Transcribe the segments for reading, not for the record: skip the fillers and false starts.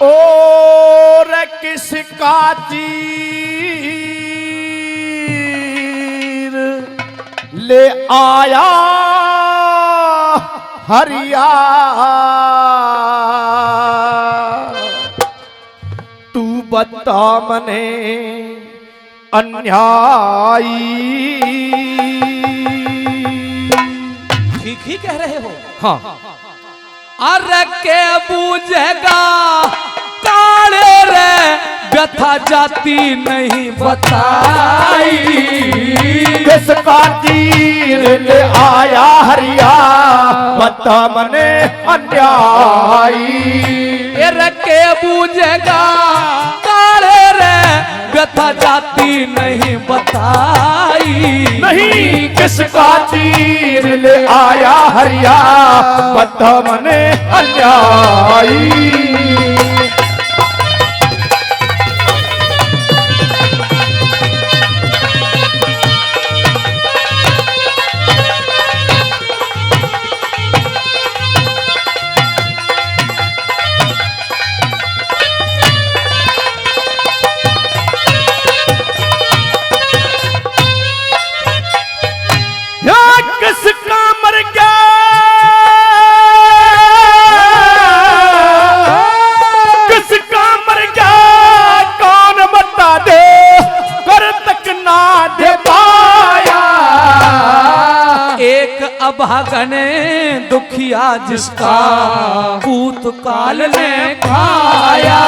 और किसका तीर ले आया हरिया, तू बता मने अन्यायी। ठीक ही कह रहे हो। हाँ, अरे के बूझेगा काले रे व्यथा जाती नहीं बताई। किसका तीर ले आया हरिया, बता मने अन्यायी। अरे के बूझेगा काले रे व्यथा जाती नहीं बताई। नहीं किसका तीर ले आया हरिया, बता मने अन्यायी। किसका मर गया, किसका मर गया कौन बता दे, कर तक ना दे पाया। एक अभागन दुखिया जिसका पूत काल ने खाया।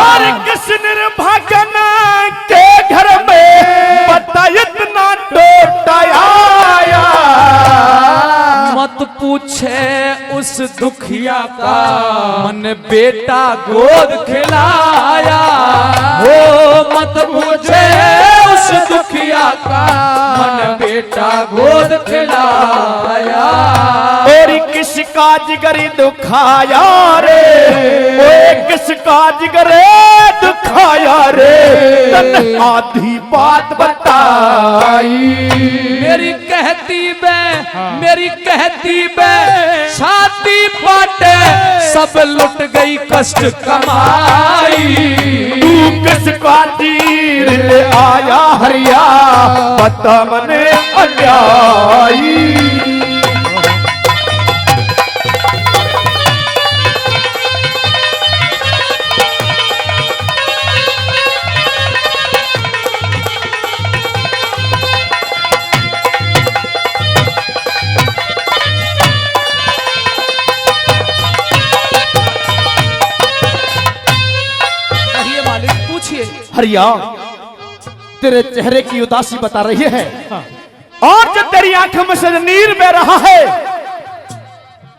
और किस निर्भागन के घर में बता इतना टोटाया। मत पूछे उस दुखिया का मन बेटा गोद खिलाया। हो मत पूछे उस दुखिया का मन बेटा गोद खिलाया। और किसका जिगरी दुखाया रे, ओए किसका जिगरे दुखाया रे, तन आधी बात बताई। मेरी कहती बे छाती पाटे सब लुट गई कष्ट कमाई। तू किसका तीर ले आया हरिया, बता मने अन्यायी। हरिया तेरे चेहरे की उदासी बता रही है, और जो तेरी आंखों में से नीर बह रहा है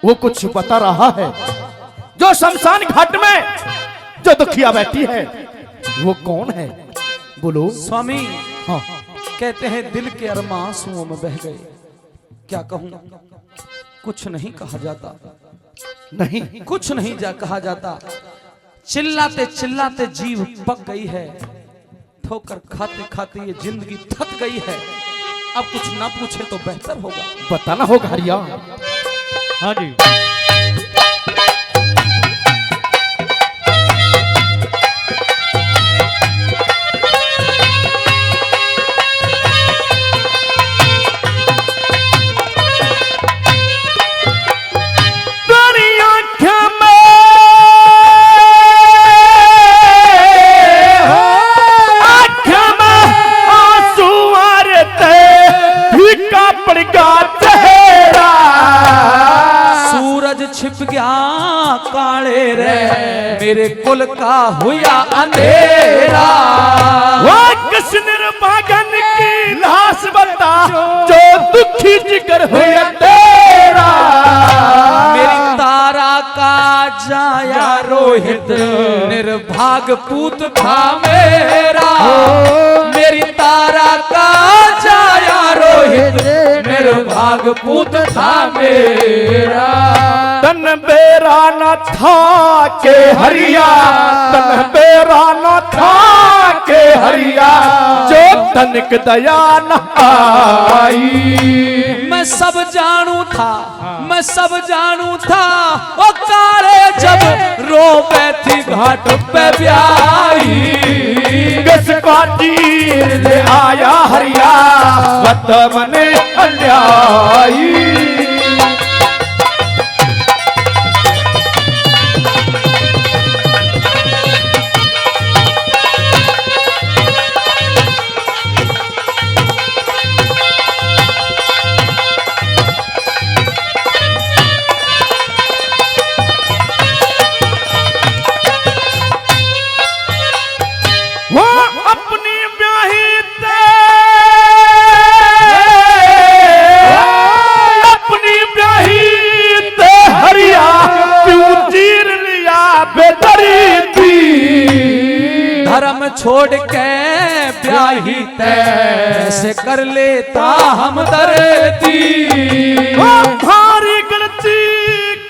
वो कुछ बता रहा है। जो शमशान घाट में जो दुखिया बैठी है वो कौन है, बोलो। स्वामी हाँ, कहते हैं दिल के अरमां आंसुओं में बह गए। क्या कहूं, कुछ नहीं कहा जाता, नहीं कुछ नहीं कहा जाता। चिल्लाते चिल्लाते जीव पक गई है, ठोकर खाते खाते ये जिंदगी थक गई है। अब कुछ ना पूछे तो बेहतर होगा। बताना होगा हरिया। हाँ जी। छिप गया काले रे मेरे कुल का हुआ अंधेरा। वो किस निर्भागन की लाश बता जो दुखी जिगर हुआ तेरा। मेरी तारा का जाया रोहित निर्भाग पूत था मेरा। मेरी तारा का जाया रोहित निर्भाग पूत था मेरा। तन बेरा न था के हरिया, तन बेरा न था के हरिया, जो तनिक दया न आई। मैं सब जानू था, मैं मैं सब जानू था ओ काले जब रोवे थी घाट पे ब्याही किसका तीर ले आया हरिया वत मने अन्यायी वो अपनी ब्याही ते अपनी ब्याही ते हरिया क्यों चीर लिया बेदरी थी धर्म छोड़ के ब्याही तैसे कर लेता हम दर्दी भारी गलती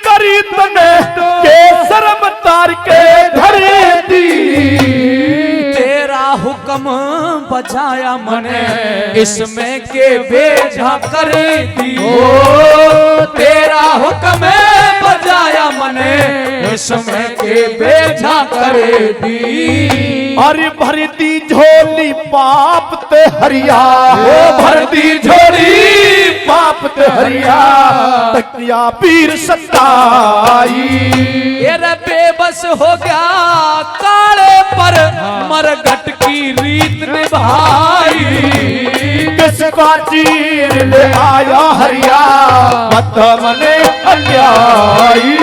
करी तने के शर्म तार के धरे दी तेरा हुक्म बजाया मने इसमें के बेजा कर दी तेरा हुक्म बजाया मने इसमें के बेजा कर दी अरे भरती झोली पाप ते हरिया ओ भरती झोली पाप ते हरिया तकिया पीर सताई ये बेबस हो गया काले पर मरघट की रीत निभाई किसका चीर ले आया हरिया मत मने अन्यायी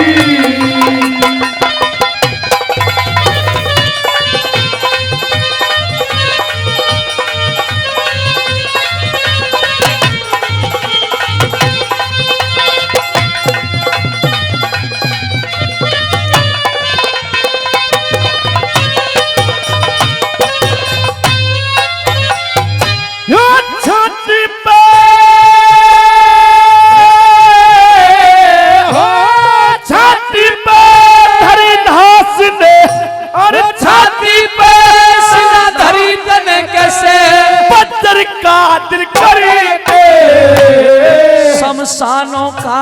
शमशानों का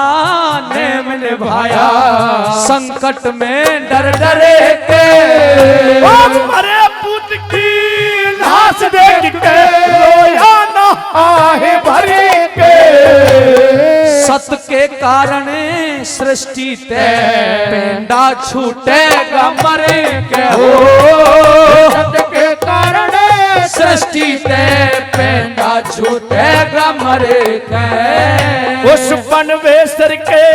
नेम निभाया संकट में डर डरे के मरे पुत की लाश देख के रोया ना आहे भरे के सत के कारण सृष्टि ते पेंडा छूटेगा मरे के हो सत के कारण सृष्टि ते पेंडा छूटेगा मरे के उस पन बेसर के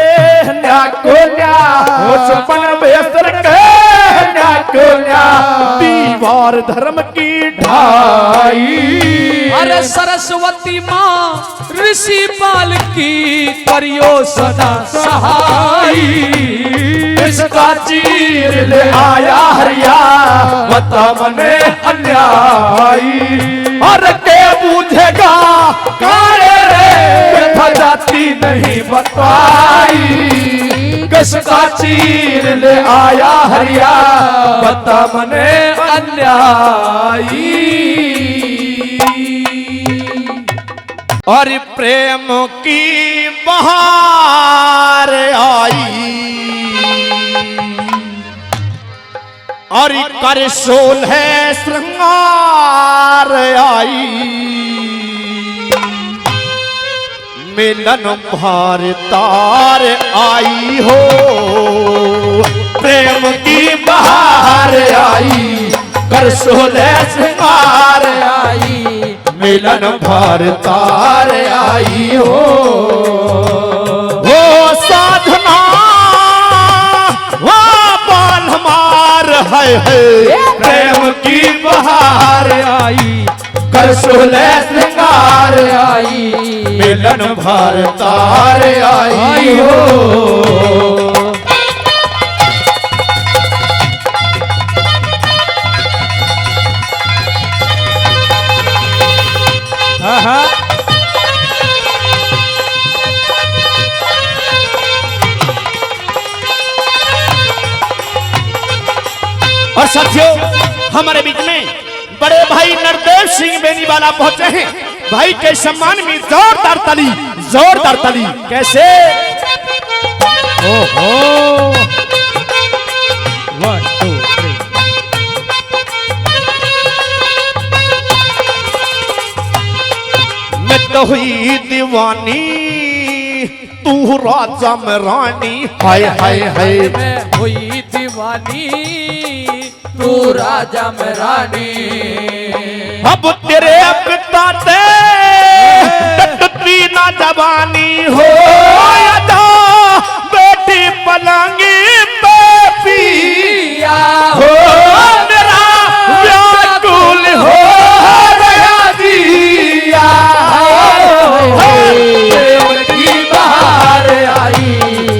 न्याको न्या उस पन बेसर के न्याको न्या दीवार धर्म की ढाई अरे सरस्वती माँ ऋषि पाल की करियो सदा सहाई इसका चीर ले आया हरिया बता मने अन्यायी और के बूझेगा काले रे जाती नहीं बताई किसका चीर ले आया हरिया बता मने अन्यायी और प्रेम की बहार आई और कर सोल है श्रृंगार आई मिलन भार तार आई हो प्रेम की बहार आई कर सोल है श्रृंगार आई मिलन भार तार आई हो साधना है प्रेम की बहार आई कर सोले श्रृंगार आई मिलन भार तार आई हो और साथियों हमारे बीच में बड़े भाई नरदेव सिंह बेनीवाला पहुंचे हैं। भाई के सम्मान में जोरदार ताली कैसे ओहो 1 2 3 मैं तो हुई दीवानी तू राजा में रानी, हाय हाय हाय। मैं हुई दीवानी तू राजा में रानी। अब तेरे पिता ते टूटी ना जवानी हो, आजा बेटी पलंगी पे पिया हो, मेरा व्याकुल हो गया दिया। प्रेम की बहार आई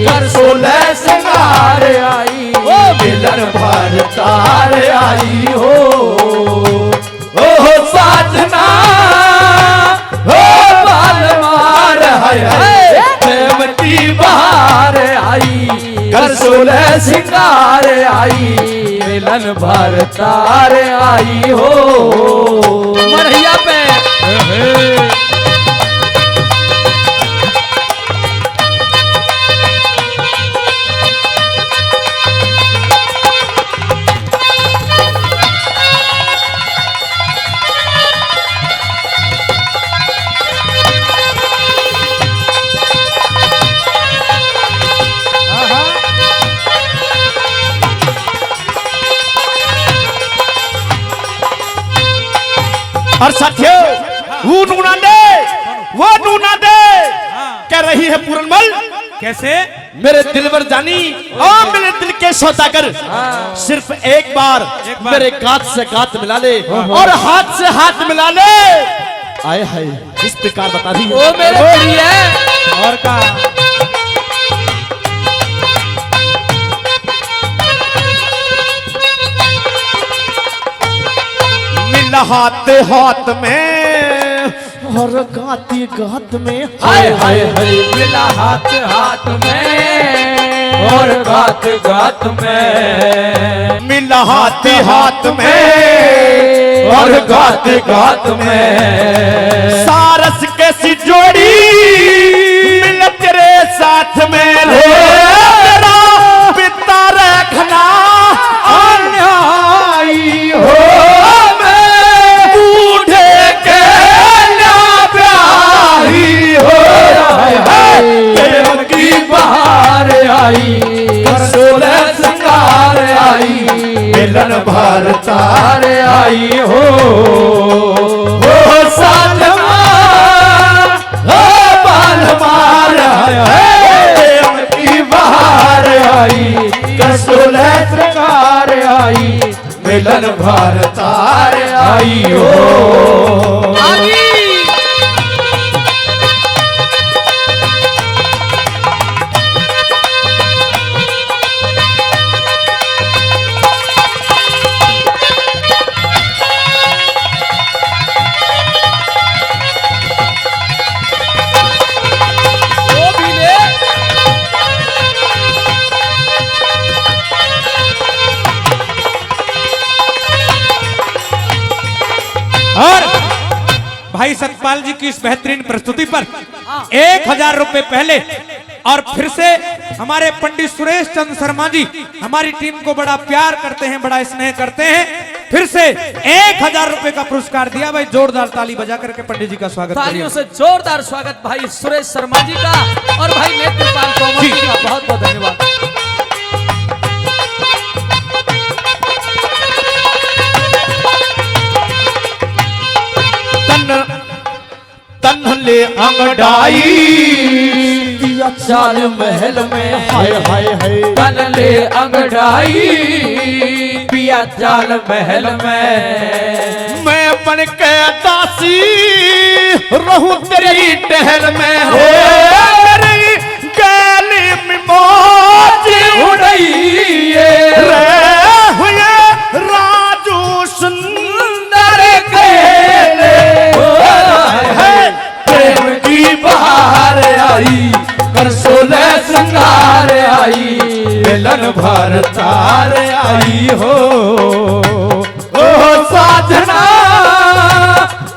कर सोलह सिंगार आई, ओ मिलन भर तार आई हो साजना हो बालमार है। प्रेम की बहार आई कर सोलह सिंगार आई, मिलन भर तार आई हो। मरहिया पे और साथियों वो नूना दे कह रही है पूरनमल, कैसे? मेरे दिलवर जानी और मेरे दिल के सौदागर, सिर्फ एक बार मेरे गात से गात मिला ले और हाथ से हाथ मिला ले। आए हाय इस प्रकार बता दी ओ मेरे प्रिय और का मिला हाथ हाथ में और गाती गात में, हाय हाय हाय मिला हाथ हाथ में और गात गात में। मिला हाथ हाथ में और गात गात में। सारस कैसी जोड़ी मिल तेरे साथ में रे, मेरा पिता रखना अन्यायी हो, मैं बूढ़े के प्यारी हो। प्रेम की बहार आई कर सोलह सिंगार आई, मिलन भर तार आई हो साधमा हो बालमार है। प्रेम की बहार आई कर सोलह सिंगार आई, मिलन भर तार आई हो। और भाई सतपाल जी की इस बेहतरीन प्रस्तुति पर 1000 रुपए पहले और फिर से हमारे पंडित सुरेश चंद्र शर्मा जी हमारी टीम को बड़ा प्यार करते हैं, बड़ा स्नेह करते हैं। फिर से 1000 रुपए का पुरस्कार दिया। भाई जोरदार ताली बजा करके पंडित जी का स्वागत करिए। तालियों से जोरदार स्वागत भाई सुरेश शर्मा जी का और भाई नेत्रपाल तोमर जी का बहुत बहुत धन्यवाद। तन्हले अंगड़ाई दिया चाल महल में, हाय हाय हाय। तन्हले अंगड़ाई पिया चाल महल में। मैं बन के दासी रहूं तेरी टहल में हो, मेरी गली में मौज उड़ाइए रे हुए राजू सुंदर केले। प्रेम की बहार आई कर सोलह सिंगार आई, मिलन भर तार आई हो साधना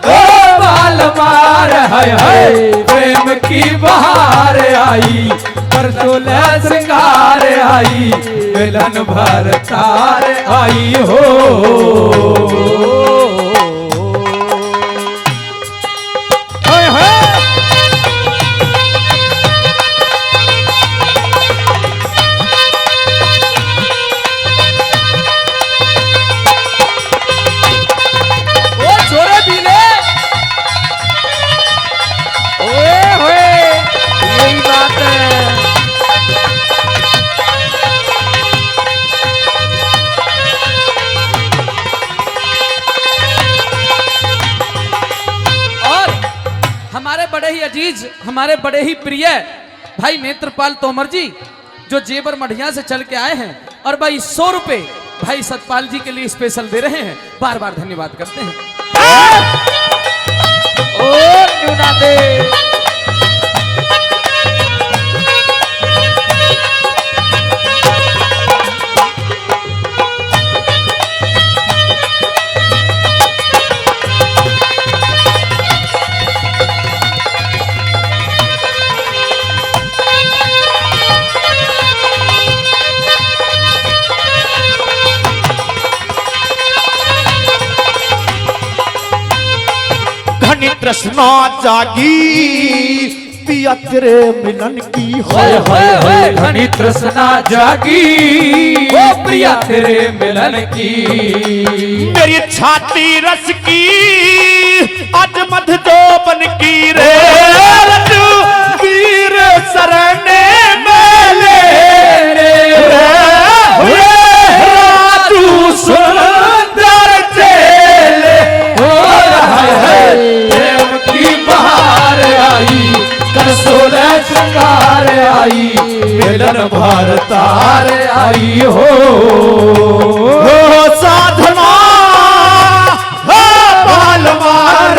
ओ बालमार हाय हाय प्रेम की बहार आई, कर सोलह श्रृंगार आई, मिलन भर तार आई हो। हाय हाय ओ छोरे पीले, ओए होए यही बात है। और हमारे बड़े ही अजीज, हमारे बड़े ही प्रिय भाई नेत्रपाल तोमर जी जो जेबर मढ़िया से चल के आए हैं और भाई 100 रुपए भाई सतपाल जी के लिए स्पेशल दे रहे हैं, बार बार धन्यवाद करते हैं। ओ न्यूना दे घनी तृष्णा जागी पिया तेरे मिलन की हाय हाय हाय घनी तृष्णा जागी ओ प्रिया तेरे मिलन की। मेरी छाती रस की आज मध जोबन की रे रजू वीर सरने मेले रे राजू सुंदर चेले ओ हाय हाय प्रेम की बहार आई, कर सोलह श्रृंगार आई, मिलन भर तार आई हो। साधना बाल मार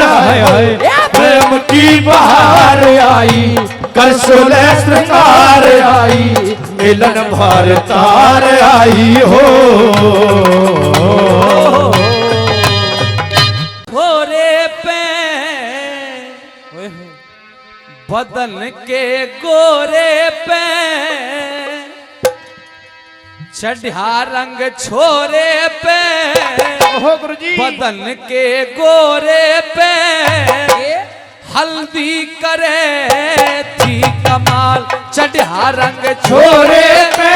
प्रेम की बहार आई, कर सोलह श्रृंगार आई, मिलन भर तार आई हो। थोरे पे बदन के गोरे पे चढ़ा रंग छोरे पे, गुरुजी बदन के गोरे पे हल्दी करे थी कमाल, चढ़ा रंग छोरे पे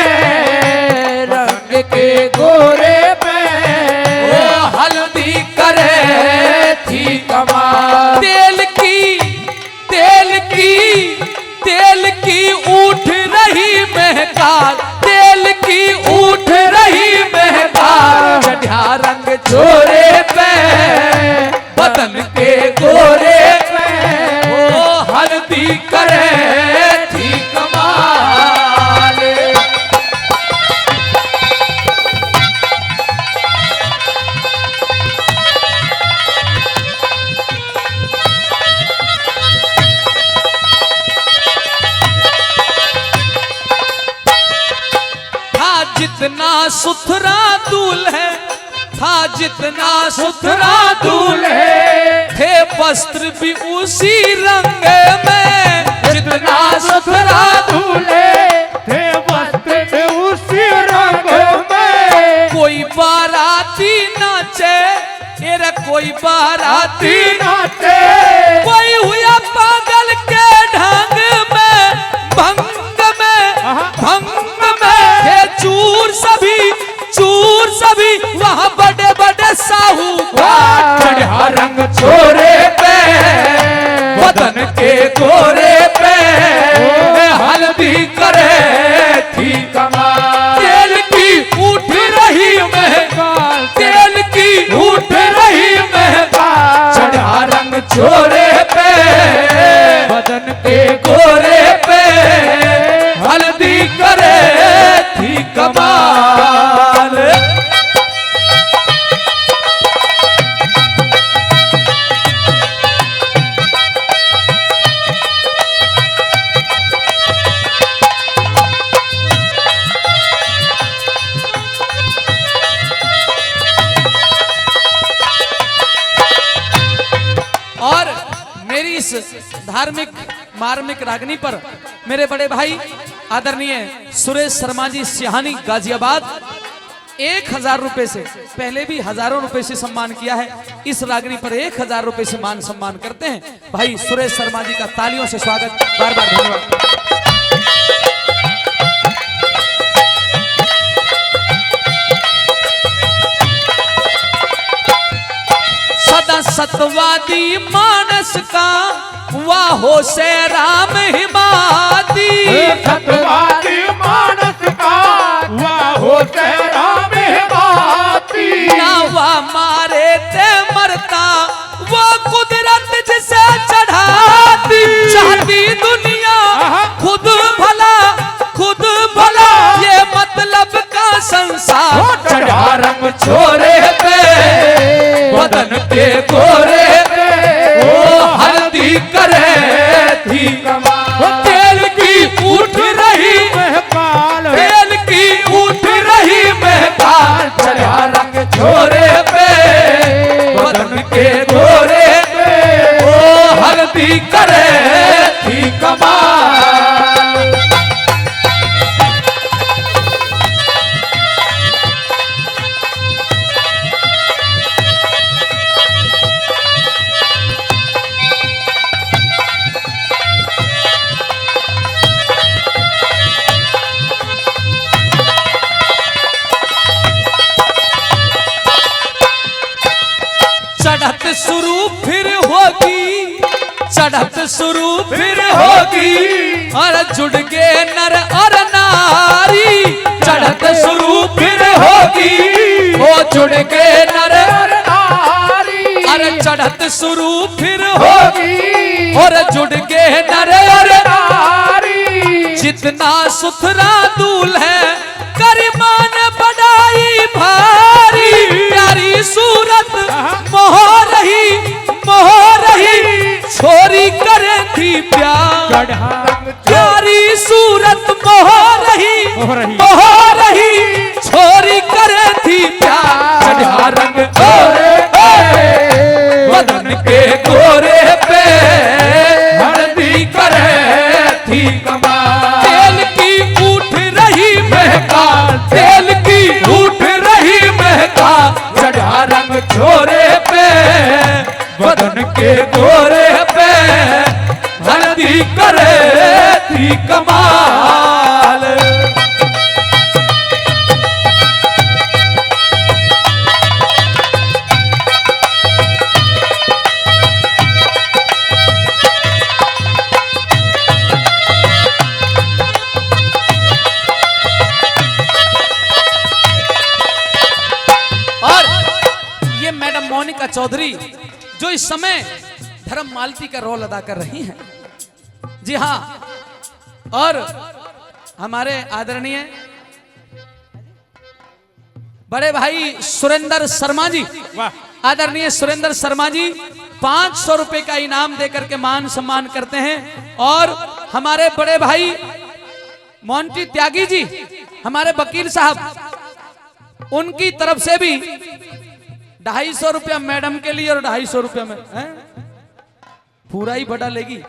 रंग के गोरे पे ओ हल्दी करे थी कमाल। तेल की उठ रही महकाल, तेल की उठ रही महकाल, चढ़ा रंग छोरे पे बदन के गोरे पे ओ हल्दी करे थी कमाल। जितना सुथरा दूल है था, जितना सुथरा दूल है थे वस्त्र भी उसी रंग में, जितना सुथरा दूल है थे वस्त्र भी उसी रंग में। कोई बाराती नाचे एरा, कोई बाराती नाचे, कोई हुआ पागल के ढंग में, भंग में थे चूर सभी वहाँ बड़े बड़े साहूकार, चढ़ा रंग छोरे पे बदन के गोरे पे हल्दी करे थी कमाल। तेल की उठ रही महकाल, तेल की उठ रही महकाल, चढ़ा रंग छोरे पे बदन के इस धार्मिक मार्मिक रागनी पर मेरे बड़े भाई आदरणीय सुरेश शर्मा जी सिहानी गाजियाबाद 1000 रुपए से, पहले भी हजारों रुपए से सम्मान किया है, इस रागनी पर 1000 रुपए से मान सम्मान करते हैं। भाई सुरेश शर्मा जी का तालियों से स्वागत, बार बार धन्यवाद। सदा सतवादी मानस का वाहो से राम हिमादी, सतवादी मानस का वाहो से राम हिमाती। नावा मारे ते मरता वो कुदरत जिसे चढ़ाती, चाहती दुनिया खुद भला ये मतलब का संसार। चढ़ा रंग छोरे पे बदन पे गोरे वो हल्दी करे थी कमाल। तेल की उठ रही महकाल, तेल की उठ रही महकाल। चढ़ा रंग छोरे पे बदन के गोरे वो हल्दी करे थी कमाल। चढ़त शुरू फिर होगी, चढ़त शुरू फिर होगी, और जुड़ गए नर और नारी। चढ़त शुरू फिर होगी, वो जुड़ गए नर और नारी। अरे चढ़त शुरू फिर होगी और जुड़ गए नर और नारी। जितना सुथरा दूल है करिमान बढ़ाई भारी। प्यारी सूरत मोह रही छोरी करे थी प्यार। प्यारी सूरत मोह रही छोरी करे थी प्यार। चढ़ा रंग गोरे बदन के गोरे पे हल्दी करे थी कमाल। तेल की उठ रही महकाल, तेल की उठ रही महकाल। चढ़ा रंग छोरे पे बदन के गोरे पे हल्दी करे थी कमाल। और ये मैडम मोनिका चौधरी जो इस समय धर्म मालती का रोल अदा कर रही हैं। जी हाँ, और हमारे आदरणीय बड़े भाई सुरेंद्र शर्मा जी, आदरणीय सुरेंद्र शर्मा जी 500 रुपए का इनाम देकर के मान सम्मान करते हैं। और हमारे बड़े भाई मोंटी त्यागी जी, हमारे वकील साहब, उनकी तरफ से भी 250 रुपया मैडम के लिए और 250 रुपया में पूरा ही बड़ा लेगी।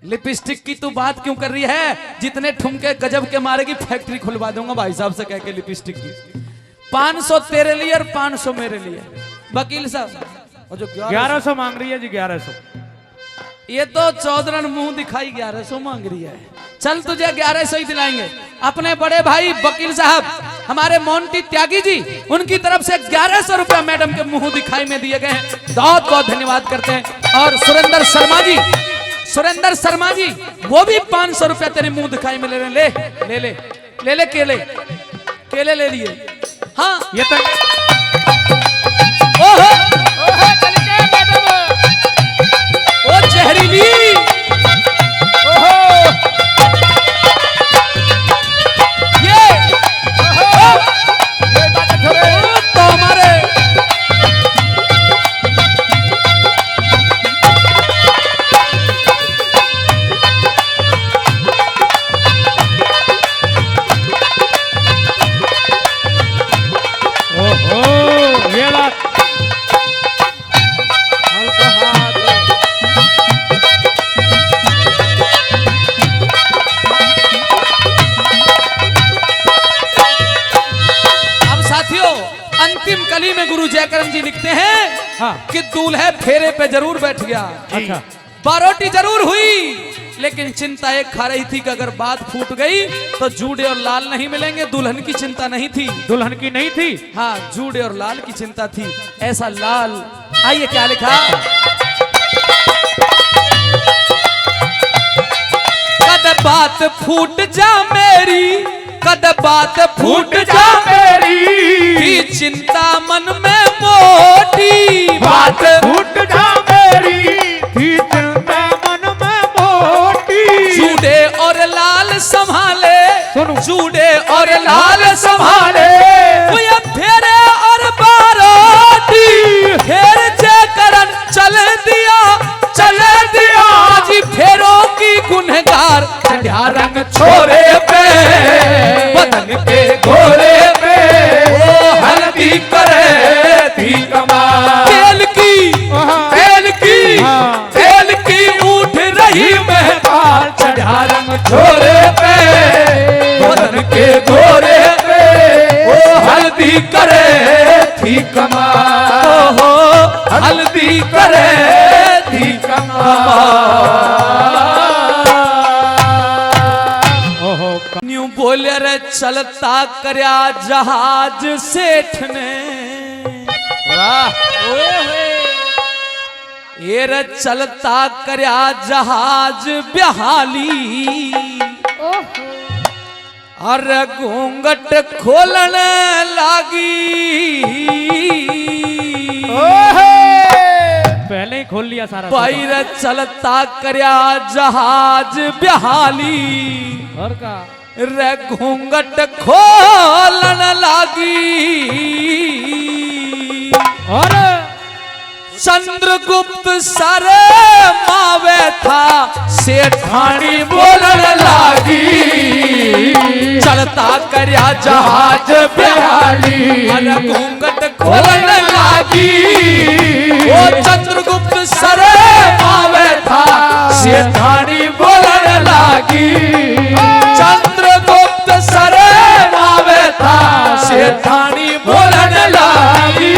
लिपस्टिक की तू बात क्यों कर रही है? जितने ठुमके गजब के मारेगी फैक्ट्री खुलवा दूंगा भाई साहब से कह के लिपस्टिक की। 500 तेरे लिए और 500 मेरे लिए। वकील साहब और जो 1100 मांग रही है जी, 1100। ये तो चौधरन मुंह दिखाई 1100 मांग रही है। चल तुझे 1100 ही दिलाएंगे। अपने बड़े भाई वकील साहब हमारे मोंटी त्यागी जी, उनकी तरफ से 1100 रुपया मैडम के मुंह दिखाई में दिए गए हैं। बहुत बहुत धन्यवाद करते हैं। और सुरेंद्र शर्मा जी वो भी 500 रुपया तेरे मुंह दिखाई में ले रहे हैं। ले केले ले लिए। हाँ ये तो ओहो ओ जहरीली तो हमारे ओहो ये बात अंतिम कली में गुरु जयकरण जी लिखते हैं हाँ। कि दूल्हे फेरे पे जरूर बैठ गया, अच्छा। बारोटी जरूर हुई, लेकिन चिंता एक खा रही थी कि अगर बात फूट गई तो जूड़े और लाल नहीं मिलेंगे। दुल्हन की चिंता नहीं थी, दुल्हन की नहीं थी, हाँ जूड़े और लाल की चिंता थी। ऐसा लाल, आइए क्या लिखा, कद बात फूट जा मेरी, कद बात फूट जा मेरी, की चिंता मन में मोटी, बात फूट जा मेरी, की चिंता मन में मोटी। जूड़े और लाल संभाले, सुनो। जूड़े और लाल संभाले, वो फेरे और बारोटी, फेर जयकरण चल दिया, चल दिया जी फेरों की गुनहगार, चढ़ा रंग छोरे पे, बदन के घोड़े पे, हल्दी करे थी कमाल, तेल की, तेल की, तेल की उठ रही महकाल, चढ़ा रंग छोरे पे, बदन के घोड़े पे, ओ हल्दी करे थी कमाल, हो हल्दी करे थी कमाल। न्यू बोले रे चलता करया जहाज सेठ ने, ये रे चलता करया जहाज बिहाली, अरे घूंघट खोलने लागी, पहले ही खोल लिया सारा। पैर चलता करया जहाज बिहाली, और का रे घूंघट खोलन लागी, और चंद्रगुप्त सर मावे था, सेठानी बोलन लागी, चलता करया जहाज बिहाली, अरे घूंघट खोलन लागी, ओ चंद्रगुप्त सर मावे था, सेठानी बोलन लागी, चंद्रगुप्त सर मावे था, सेठानी बोलन लागी।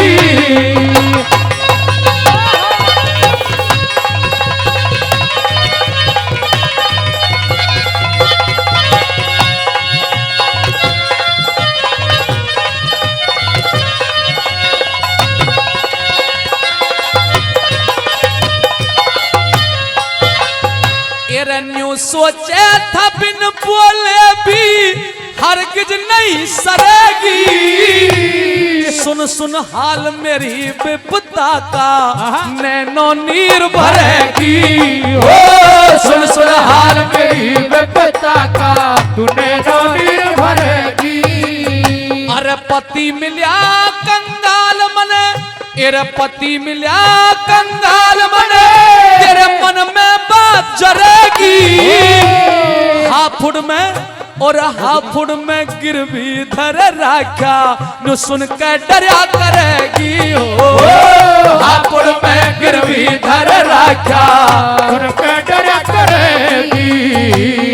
न्यू सोचे था बिन बोले भी हरगिज नहीं सरेगी, सुन सुन हाल मेरी विपदा का, नैनो नीर भरेगी, ओ सुन सुन हाल मेरी विपदा का, तू नैनो नीर भरेगी। अरे पति मिल्या कंगाल मने, तेरे पति मिल्या कंगाल मने, तेरे मन में बात जरेगी, हाफुड़ में और हाफुड़ में गिरवी धर राखा, नु सुन के डरा करेगी, हो हाफुड़ में गिरवी धर राखा, सुन के डरा करेगी।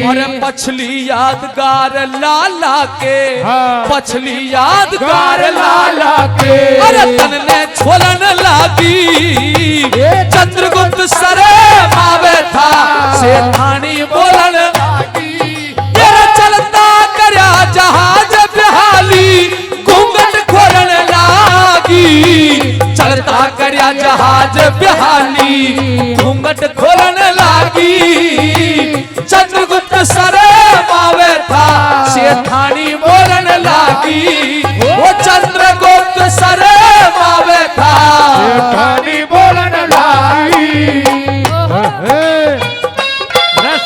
और पछली यादगार लाला के, पछली यादगार लाला के, अरे तन ने छोलन लागी, चंद्रगुप्त सरे मावे था, सेठानी बोलन लागी, तेरा चलता करया जहाज बिहाली, घूंघट खोलन लागी, चलता करया जहाज बिहाली, घूंघट खोलन लागी, चंद्रगुप्त सरे मावे था, सेठानी बोलन लागी, वो चंद्रगुप्त सरे मावे था, सेठानी बोलन लागी।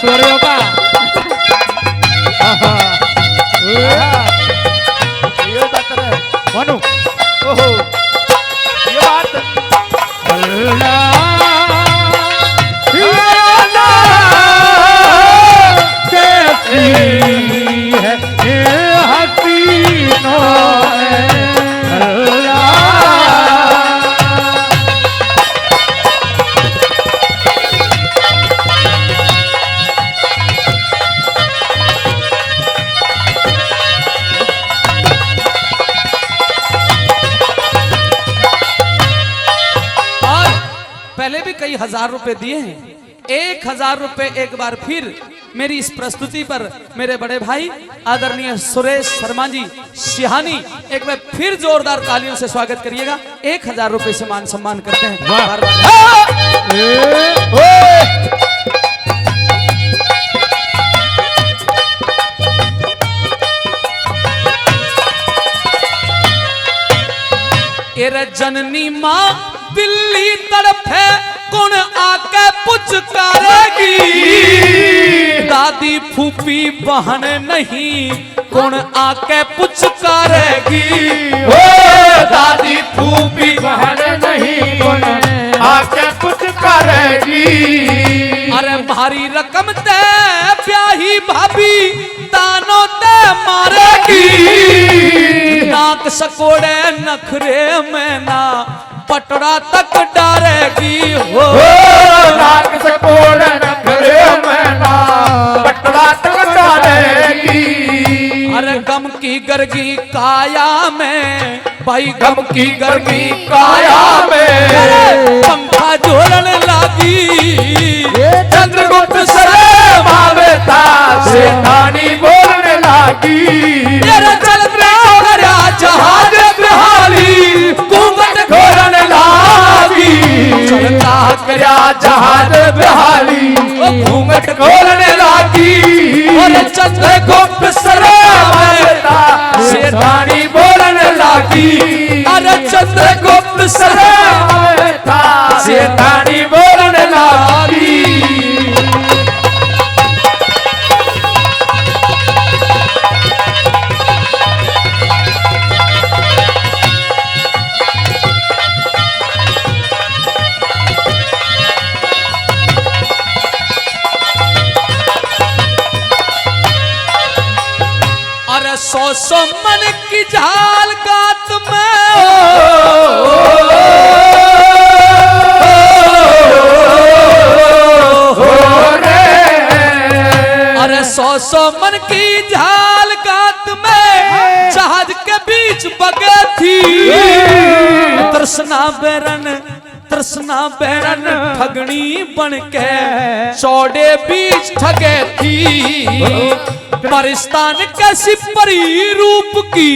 सूर्यों का मनु, ओहो ये बात कैसी है ये हसीनों पहले भी कई हजार रुपए दिए हैं। 1000 रुपए एक बार फिर मेरी इस प्रस्तुति पर मेरे बड़े भाई आदरणीय सुरेश शर्मा जी सिहानी, एक बार फिर जोरदार तालियों से स्वागत करिएगा। 1000 रुपए से मान सम्मान करते हैं। जननी माँ दिल्ली तड़फे कौन आके पुचकारेगी, दादी फूफी बहन नहीं कौन आके पुचकारेगी, ओ दादी फूफी बहन नहीं कौन आके पुचकारेगी। अरे भारी रकम ते ब्याही भाभी तानो ते मारेगी, नाक सकोड़े नखरे में ना पटड़ा तक डारेगी। हो नाक सकोड़े नखरे में ना पटड़ा तक डारेगी। अरे गम की गर्गी काया में भाई, गम की गर्गी काया में पंखा झोलन लागी, चंद्रगुप्त सरे भावे था सेठानी बोलने लागी। तेरा चल जहाज बिहाली घूंघट घोरन लागी, चलता करया जहाज बिहाली घूंघट घोरन लागी। और चंद्रगुप्त सरे भावे था सेठानी बोलन लागी। अरे चंद्रगुप्त सरे भावे था सेठानी बोलन लागी। सौ मन की झाल गात में, अरे सौ मन की झाल गात में जहाज के बीच बगे थी, तृष्णा बैरन ठगनी बन के चौड़े बीच ठगे थी। परिस्तान कैसी परी रूप की,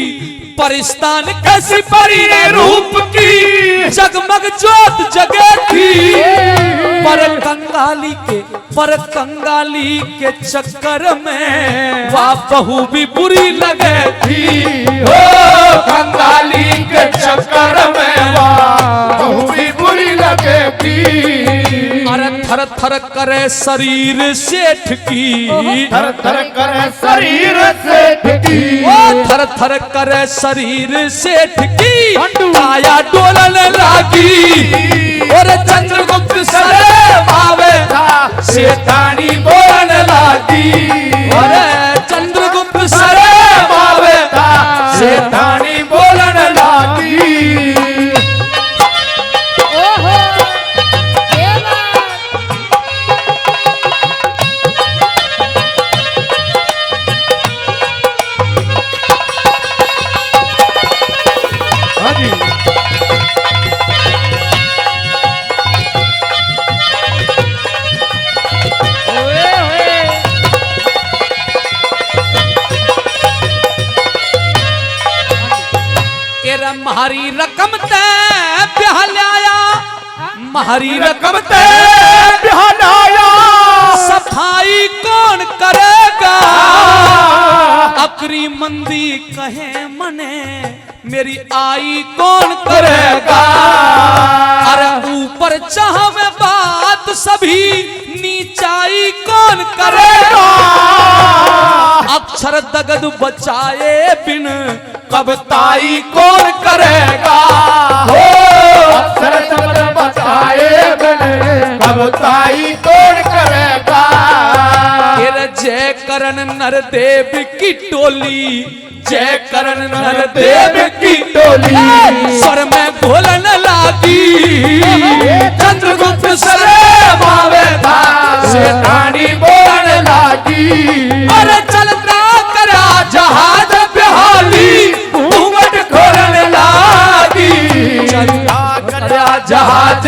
परिस्तान कैसी परी रूप की जगमग जोत जगे थी। पर कंगाली के चक्कर में वाह बहू भी बुरी लगे थी। हो कंगाली के चक्कर में वाह बहू भी बुरी लगे थी। अरे थर थर करे शरीर सेठ की, थर थर करे शरीर सेठ की, ओ थर थर करे शरीर सेठ की काया डोलन लागी। और चंद्रगुप्त सरे भावे था सेठानी बोलन लागी। और चंद्रगुप्त सरे भावे था सेठानी बोलन लागी। महारी रकम ते ब्याह लाया, महारी रकम ते ब्याह लाया, सफाई कौन करेगा, अकरी मंदी कहे मने मेरी आई कौन करेगा। अरे ऊपर चाहवे बात सभी नीचाई कौन करेगा, अक्षर दगद बचाए बिन कविताई कौन करेगा। हो अक्षर दगद बचाए बिन कविताई कौन करेगा। जय करण नरदेव की टोली, जय करण नरदेव की टोली स्वर में घोलन लागी। चंद्रगुप्त सरे भावे था सेठानी बोलन लागी। अरे चलता करा जहाज बिहाली घूंघट खोलन लागी, चलता करा जहाज